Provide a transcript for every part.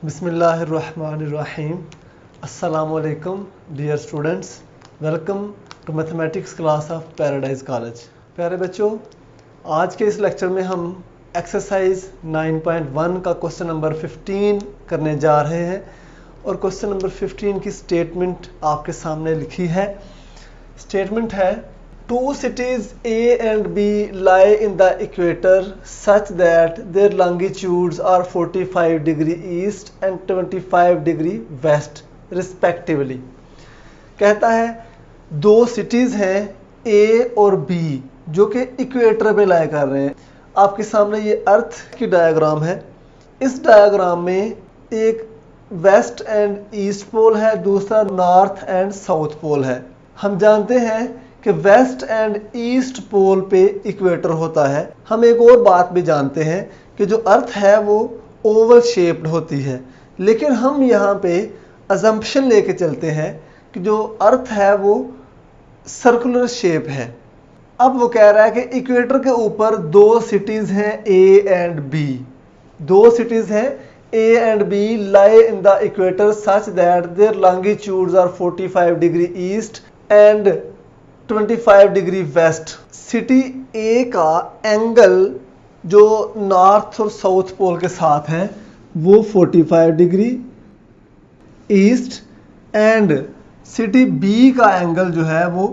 बिस्मिल्लाहिर्रहमानिर्रहीम। अस्सलामुअलैकुम dear students, welcome to mathematics class of paradise college. प्यारे बच्चों, आज के इस लेक्चर में हम एक्सरसाइज 9.1 का क्वेश्चन नंबर 15 करने जा रहे हैं और क्वेश्चन नंबर 15 की स्टेटमेंट आपके सामने लिखी है। स्टेटमेंट है, Two cities A and B lie in the equator such that their longitudes are 45 degree east and 25 degree west respectively। कहता है दो सिटीज़ हैं A और B जो कि इक्वेटर पे लाई कर रहे हैं। आपके सामने ये अर्थ की डायग्राम है। इस डायग्राम में एक वेस्ट एंड ईस्ट पोल है, दूसरा नॉर्थ एंड साउथ पोल है। हम जानते हैं कि वेस्ट एंड ईस्ट पोल पे इक्वेटर होता है। हम एक और बात भी जानते हैं कि जो अर्थ है वो ओवल शेप्ड होती है, लेकिन हम यहाँ पे अजम्पशन लेके चलते हैं कि जो अर्थ है वो सर्कुलर शेप है। अब वो कह रहा है कि इक्वेटर के ऊपर दो सिटीज़ हैं ए एंड बी। दो सिटीज़ हैं A and B lie in the equator such that their longitudes are 45 degree east and 25 degree west. City A का एंगल जो नॉर्थ और साउथ पोल के साथ है वो 45 degree east and city B का एंगल जो है वो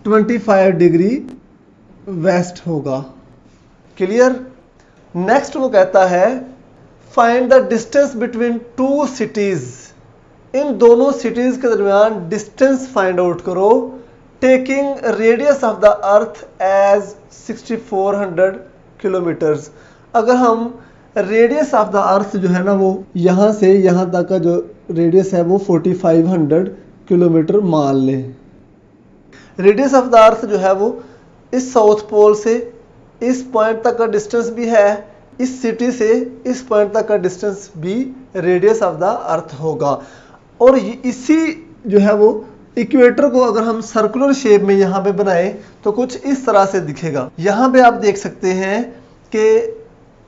25 डिग्री वेस्ट होगा। क्लियर। नेक्स्ट वो कहता है find the distance between two cities. इन दोनों सिटीज के दरमियान डिस्टेंस फाइंड आउट करो taking radius of the earth as 6400 kilometres. अगर हम रेडियस ऑफ द अर्थ जो है ना वो यहाँ से यहाँ तक का जो रेडियस है वो 4500 किलोमीटर मान लें। रेडियस ऑफ द अर्थ जो है वो इस साउथ पोल से इस पॉइंट तक का डिस्टेंस भी है, इस सिटी से इस पॉइंट तक का डिस्टेंस भी रेडियस ऑफ द अर्थ होगा। और इसी जो है वो इक्वेटर को अगर हम सर्कुलर शेप में यहाँ पे बनाए तो कुछ इस तरह से दिखेगा। यहाँ पे आप देख सकते हैं कि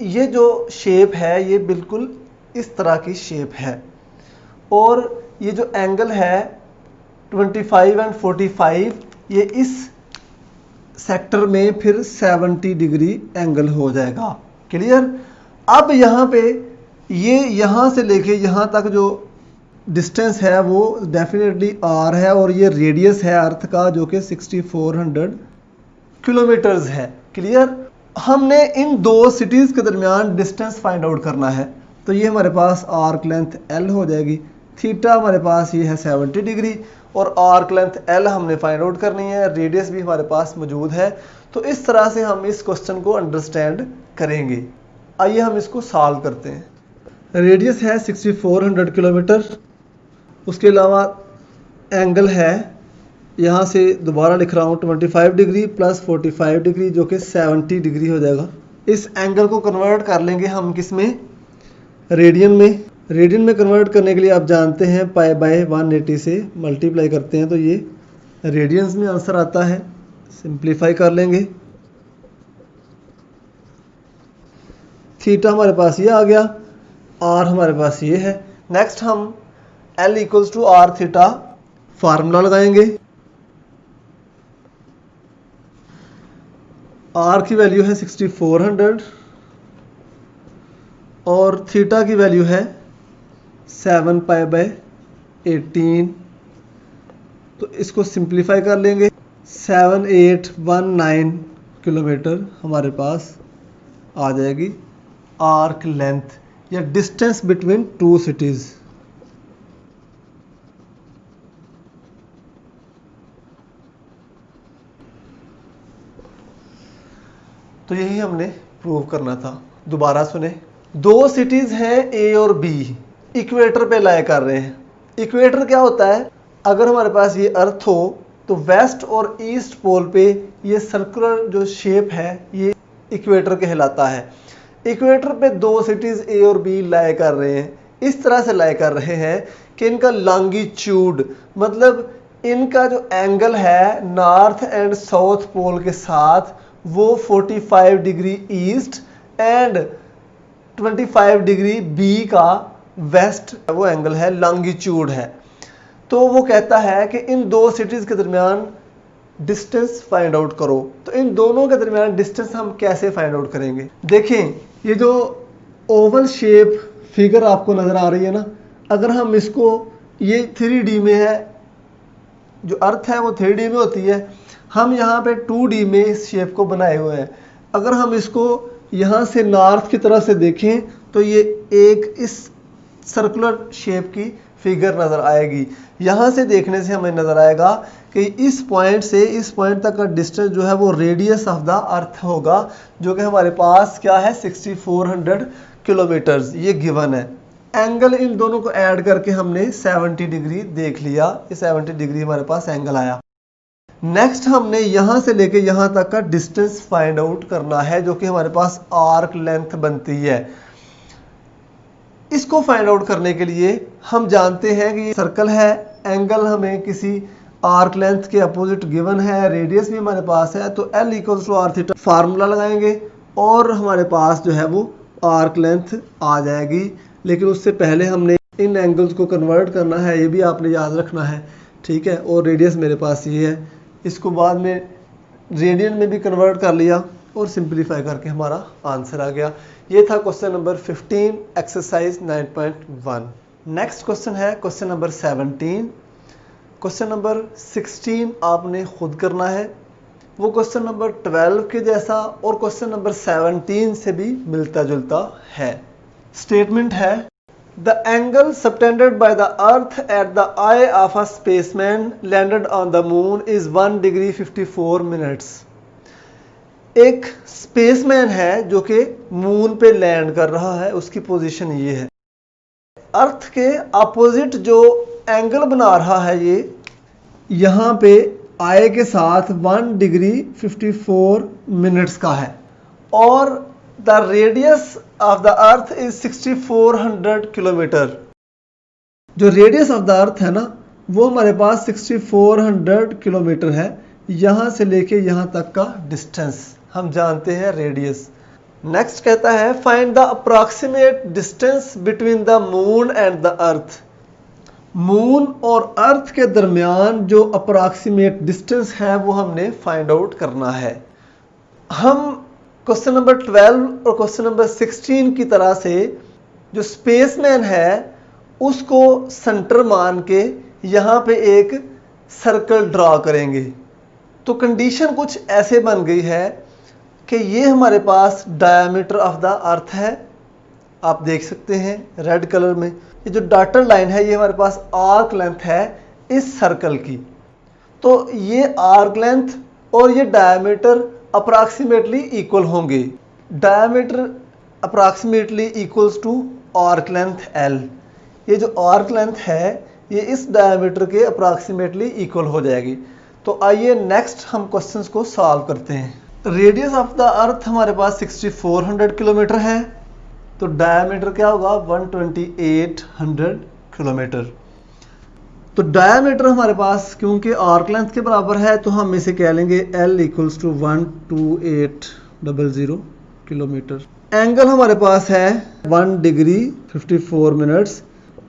ये जो शेप है ये बिल्कुल इस तरह की शेप है और ये जो एंगल है 25 एंड 45 ये इस सेक्टर में फिर 70 डिग्री एंगल हो जाएगा। क्लियर। अब यहाँ पे ये यहाँ से लेके यहाँ तक जो डिस्टेंस है वो डेफिनेटली आर है और ये रेडियस है अर्थ का जो कि 6400 किलोमीटर्स है। क्लियर। हमने इन दो सिटीज़ के दरमियान डिस्टेंस फाइंड आउट करना है तो ये हमारे पास आर्क लेंथ एल हो जाएगी। थीटा हमारे पास ये है 70 डिग्री और आर्क लेंथ एल हमने फाइंड आउट करनी है, रेडियस भी हमारे पास मौजूद है। तो इस तरह से हम इस क्वेश्चन को अंडरस्टैंड करेंगे। आइए हम इसको सॉल्व करते हैं। रेडियस है 6400 किलोमीटर, उसके अलावा एंगल है यहाँ से दोबारा लिख रहा हूँ 25 डिग्री प्लस 45 डिग्री जो कि 70 डिग्री हो जाएगा। इस एंगल को कन्वर्ट कर लेंगे हम किस में, रेडियन में। रेडियन में कन्वर्ट करने के लिए आप जानते हैं पाई बाय 180 से मल्टीप्लाई करते हैं तो ये रेडियंस में आंसर आता है। सिंप्लीफाई कर लेंगे। थीटा हमारे पास ये आ गया, आर हमारे पास ये है। नेक्स्ट हम L equals to R theta formula लगाएंगे। R की वैल्यू है 6400 और थीटा की वैल्यू है 7 पाई बाय 18। तो इसको सिंप्लीफाई कर लेंगे। 7819 किलोमीटर हमारे पास आ जाएगी आर्क लेंथ या डिस्टेंस बिटवीन टू सिटीज़। तो यही हमने प्रूव करना था। दोबारा सुने। दो सिटीज़ हैं ए और बी, इक्वेटर पे लाई कर रहे हैं। इक्वेटर क्या होता है, अगर हमारे पास ये अर्थ हो तो वेस्ट और ईस्ट पोल पे ये सर्कुलर जो शेप है ये इक्वेटर कहलाता है। इक्वेटर पे दो सिटीज़ ए और बी लाई कर रहे हैं। इस तरह से लाई कर रहे हैं कि इनका लॉन्गिट्यूड मतलब इनका जो एंगल है नॉर्थ एंड साउथ पोल के साथ वो 45 degree east and 25 degree B का वेस्ट वो एंगल है, लॉन्गिट्यूड है। तो वो कहता है कि इन दो सिटीज के दरमियान डिस्टेंस फाइंड आउट करो। तो इन दोनों के दरमियान डिस्टेंस हम कैसे फाइंड आउट करेंगे? देखें, ये जो ओवल शेप फिगर आपको नजर आ रही है ना, अगर हम इसको, ये 3D में है, जो अर्थ है वो 3D में होती है, हम यहाँ पे 2D में इस शेप को बनाए हुए हैं। अगर हम इसको यहाँ से नॉर्थ की तरफ से देखें तो ये एक इस सर्कुलर शेप की फिगर नज़र आएगी। यहाँ से देखने से हमें नज़र आएगा कि इस पॉइंट से इस पॉइंट तक का डिस्टेंस जो है वो रेडियस ऑफ द अर्थ होगा, जो कि हमारे पास क्या है, 6400 किलोमीटर्स, ये गिवन है। एंगल इन दोनों को ऐड करके हमने 70 डिग्री देख लिया, ये 70 डिग्री हमारे पास एंगल आया। नेक्स्ट हमने यहाँ से लेके यहाँ तक का डिस्टेंस फाइंड आउट करना है, जो कि हमारे पास आर्क लेंथ बनती है। इसको फाइंड आउट करने के लिए हम जानते हैं कि ये सर्कल है, एंगल हमें किसी आर्क लेंथ के अपोजिट गिवन है, रेडियस भी हमारे पास है, तो L equals to R theta formula लगाएंगे और हमारे पास जो है वो आर्क लेंथ आ जाएगी। लेकिन उससे पहले हमने इन एंगल्स को कन्वर्ट करना है, ये भी आपने याद रखना है, ठीक है। और रेडियस मेरे पास ये है, इसको बाद में रेडियन में भी कन्वर्ट कर लिया और सिंप्लीफाई करके हमारा आंसर आ गया। ये था question number 15 exercise 9.1। Next question है क्वेश्चन नंबर 17। क्वेश्चन नंबर 16 आपने खुद करना है, वो क्वेश्चन नंबर 12 के जैसा और क्वेश्चन नंबर 17 से भी मिलता जुलता है। स्टेटमेंट है, The angle subtended by the earth at the eye of a spaceman landed on the moon is 1 degree 54 minutes। एक स्पेसमैन है जो कि मून पे लैंड कर रहा है, उसकी पोजीशन ये है। अर्थ के अपोजिट जो एंगल बना रहा है ये यहाँ पे आई के साथ 1 डिग्री 54 मिनट्स का है और the radius of the earth is 6400 kilometre. जो रेडियस ऑफ द अर्थ है ना वो हमारे पास 6400 किलोमीटर है। यहाँ से लेके यहाँ तक का डिस्टेंस हम जानते हैं रेडियस। नेक्स्ट कहता है find the approximate distance between the moon and the earth. Moon और अर्थ के दरमियान जो अप्रॉक्सीमेट डिस्टेंस है वो हमने फाइंड आउट करना है। हम क्वेश्चन नंबर 12 और क्वेश्चन नंबर 16 की तरह से जो स्पेसमैन है उसको सेंटर मान के यहाँ पे एक सर्कल ड्रा करेंगे। तो कंडीशन कुछ ऐसे बन गई है कि ये हमारे पास डायमीटर ऑफ द अर्थ है, आप देख सकते हैं रेड कलर में। ये जो डॉटेड लाइन है ये हमारे पास आर्क लेंथ है इस सर्कल की। तो ये आर्क लेंथ और ये डायमीटर अप्रॉक्सीमेटली इक्वल होंगे। Diameter approximately equals to arc length L। ये जो आर्क लेंथ है ये इस डायमीटर के अप्रॉक्सीमेटली इक्वल हो जाएगी। तो आइए नेक्स्ट हम क्वेश्चंस को सॉल्व करते हैं। रेडियस ऑफ द अर्थ हमारे पास 6400 किलोमीटर है, तो डायमीटर क्या होगा 12800 किलोमीटर। तो डायमीटर हमारे पास क्योंकि आर्क लेंथ के बराबर है तो हम इसे कह लेंगे L equals to 12800 kilometre. Angle हमारे पास है 1 डिग्री 54 मिनट्स।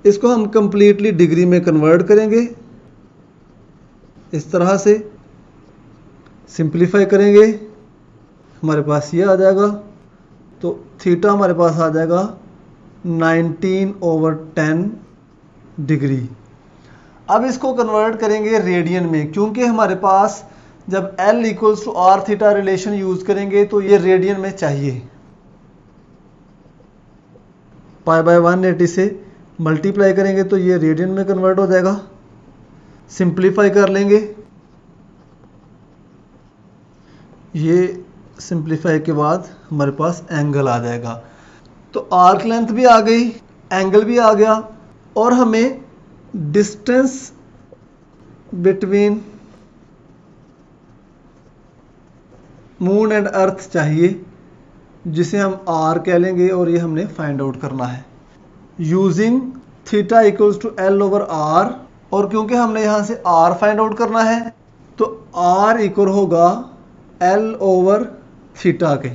इसको हम कंप्लीटली डिग्री में कन्वर्ट करेंगे, इस तरह से सिंप्लीफाई करेंगे, हमारे पास ये आ जाएगा। तो थीटा हमारे पास आ जाएगा 19/10 डिग्री। अब इसको कन्वर्ट करेंगे रेडियन में, क्योंकि हमारे पास जब L equals to R theta relation use करेंगे तो ये रेडियन में चाहिए। π/180 से मल्टीप्लाई करेंगे तो ये रेडियन में कन्वर्ट हो जाएगा। सिंप्लीफाई कर लेंगे, ये सिंप्लीफाई के बाद हमारे पास एंगल आ जाएगा। तो आर्क लेंथ भी आ गई, एंगल भी आ गया और हमें distance between moon and earth चाहिए, जिसे हम R कह लेंगे और ये हमने फाइंड आउट करना है using theta equals to L/R। और क्योंकि हमने यहाँ से R फाइंड आउट करना है तो R इक्वल होगा L/थीटा के।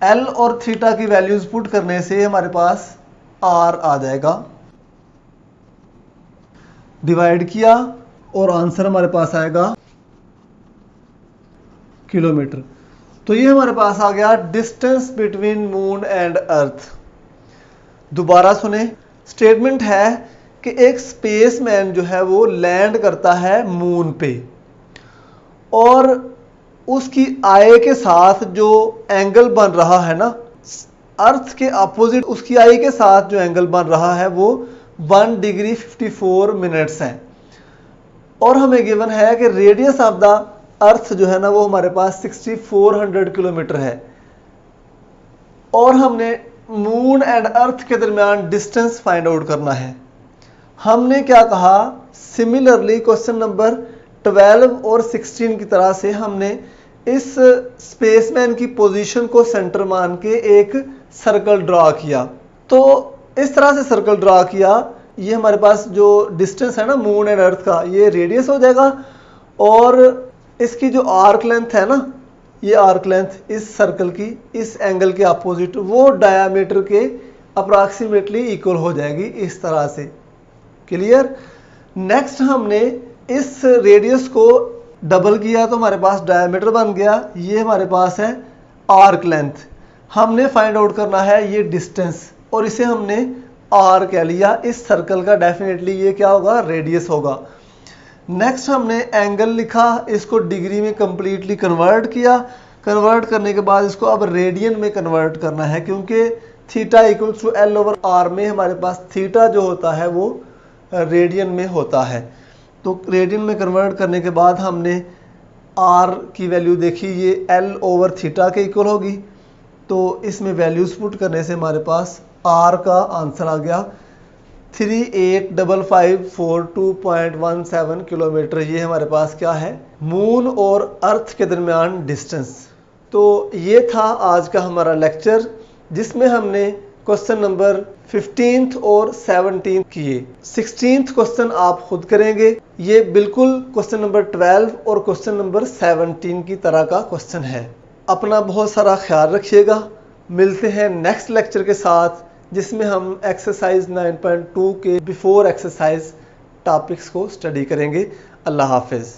L और थीटा की वैल्यूज पुट करने से हमारे पास आर आ जाएगा। डिवाइड किया और आंसर हमारे पास आएगा किलोमीटर। तो ये हमारे पास आ गया distance between moon and earth. दोबारा सुने, स्टेटमेंट है कि एक स्पेसमैन जो है वो लैंड करता है मून पे और उसकी आई के साथ जो एंगल बन रहा है ना, अर्थ के अपोजिट उसकी आई के साथ जो एंगल बन रहा है वो 1 डिग्री 54 मिनट्स है। और हमें गिवन है कि रेडियस ऑफ द अर्थ जो है ना वो हमारे पास 6400 किलोमीटर है और हमने मून एंड अर्थ के दरमियान डिस्टेंस फाइंड आउट करना है। हमने क्या कहा, सिमिलरली क्वेश्चन नंबर 12 और 16 की तरह से हमने इस स्पेसमैन की पोजीशन को सेंटर मान के एक सर्कल ड्रा किया। तो इस तरह से सर्कल ड्रा किया, ये हमारे पास जो डिस्टेंस है ना मून एंड अर्थ का, ये रेडियस हो जाएगा और इसकी जो आर्क लेंथ है ना, ये आर्क लेंथ इस सर्कल की इस एंगल के अपोजिट वो डायामीटर के अप्रॉक्सीमेटली इक्वल हो जाएगी इस तरह से। क्लियर। नेक्स्ट हमने इस रेडियस को डबल किया तो हमारे पास डायामीटर बन गया। ये हमारे पास है आर्क लेंथ। हमने फाइंड आउट करना है ये डिस्टेंस और इसे हमने आर कह लिया। इस सर्कल का डेफिनेटली ये क्या होगा, रेडियस होगा। नेक्स्ट हमने एंगल लिखा, इसको डिग्री में कंप्लीटली कन्वर्ट किया। कन्वर्ट करने के बाद इसको अब रेडियन में कन्वर्ट करना है क्योंकि theta equals to L over R में हमारे पास थीटा जो होता है वो रेडियन में होता है। तो रेडियन में कन्वर्ट करने के बाद हमने आर की वैल्यू देखी, ये एल ओवर थीटा के इक्वल होगी। तो इसमें वैल्यूज पुट करने से हमारे पास आर का आंसर आ गया 385542.17 किलोमीटर। ये हमारे पास क्या है, मून और अर्थ के दरमियान डिस्टेंस। तो ये था आज का हमारा लेक्चर जिसमें हमने क्वेश्चन नंबर 15th और 17th किए। 16th क्वेश्चन आप खुद करेंगे। ये बिल्कुल क्वेश्चन नंबर 12 और क्वेश्चन नंबर 17 की तरह का क्वेश्चन है। अपना बहुत सारा ख्याल रखिएगा। मिलते हैं नेक्स्ट लेक्चर के साथ जिसमें हम एक्सरसाइज 9.2 के बिफोर एक्सरसाइज टॉपिक्स को स्टडी करेंगे। अल्लाह हाफिज़।